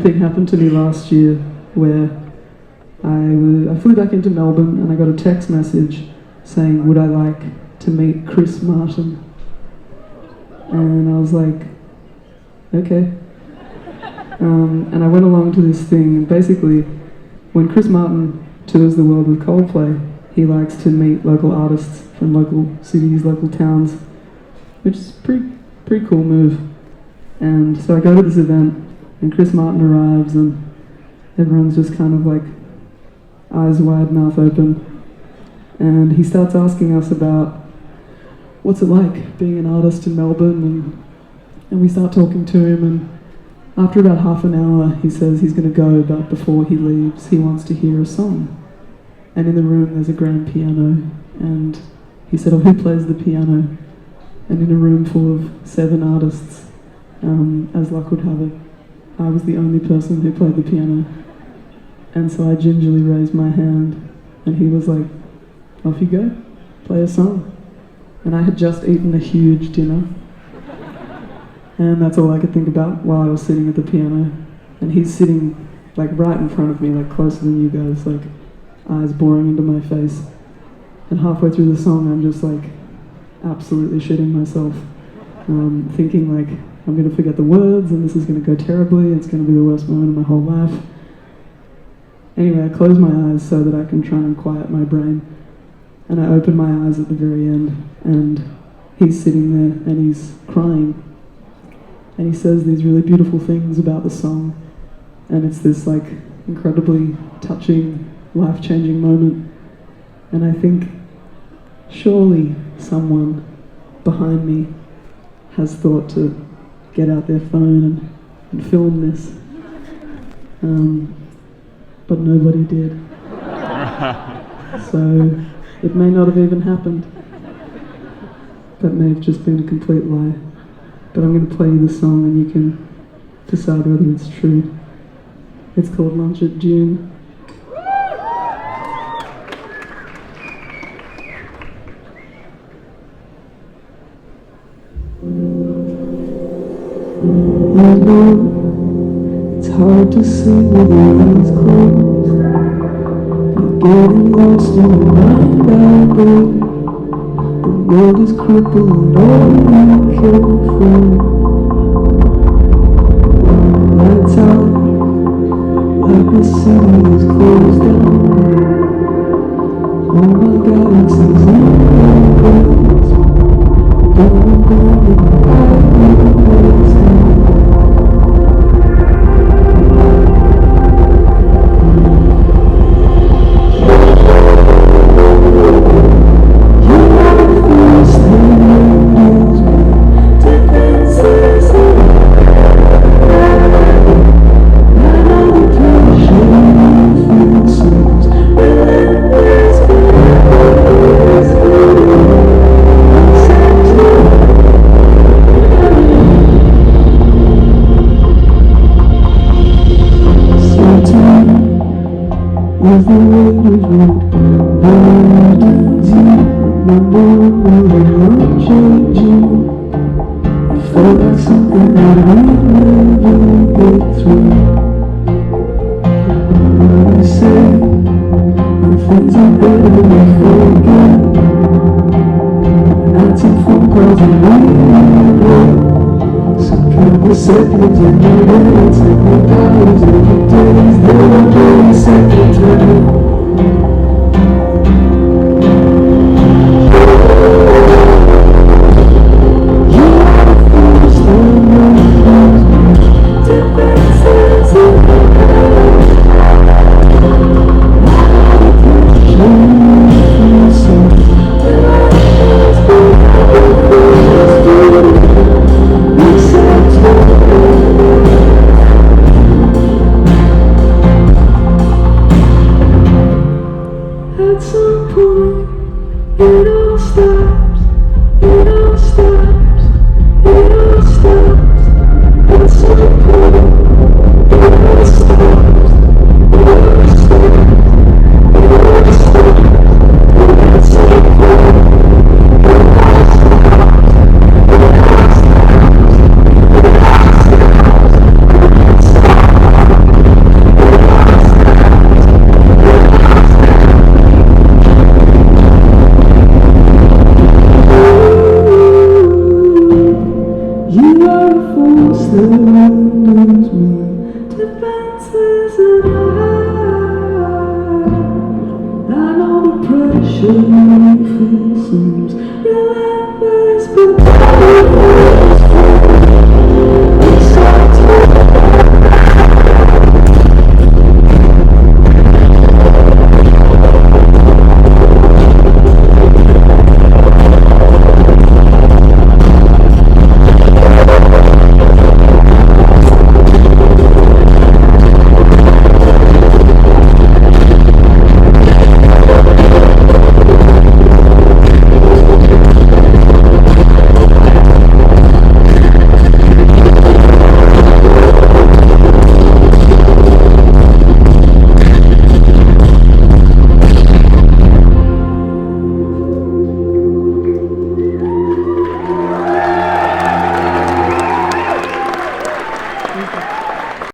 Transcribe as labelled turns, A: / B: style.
A: thing happened to me last year where I flew back into Melbourne and I got a text message saying, would I like to meet Chris Martin? And I was like, okay. And I went along to this thing, and basically, when Chris Martin tours the world with Coldplay, he likes to meet local artists from local cities, local towns, which is a pretty cool move. And so I go to this event, and Chris Martin arrives, and everyone's just kind of like eyes wide, mouth open. And he starts asking us about what's it like being an artist in Melbourne, and we start talking to him, and after about half an hour he says he's going to go, but before he leaves he wants to hear a song. And in the room there's a grand piano, and he said, oh, who plays the piano? And in a room full of 7 artists, as luck would have it, I was the only person who played the piano. And so I gingerly raised my hand, and he was like, off you go, play a song. And I had just eaten a huge dinner, and that's all I could think about while I was sitting at the piano. And he's sitting like right in front of me, like closer than you guys, like eyes boring into my face. And halfway through the song I'm just like absolutely shitting myself, thinking like I'm going to forget the words and this is going to go terribly, it's going to be the worst moment of my whole life. Anyway, I close my eyes so that I can try and quiet my brain. And I open my eyes at the very end, and he's sitting there and he's crying. And he says these really beautiful things about the song. And it's this like incredibly touching, life-changing moment. And I think surely someone behind me has thought to get out their phone and film this. But nobody did. So it may not have even happened. That may have just been a complete lie. But I'm going to play you the song and you can decide whether it's true. It's called Lunch at Dune. I know it's hard to see with your eyes closed. You're getting lost in the night out there. The world is crippled, all you care for. Lights out, like the city is closed down. All my galaxies in progress. Don't go without you. Seconds and minutes and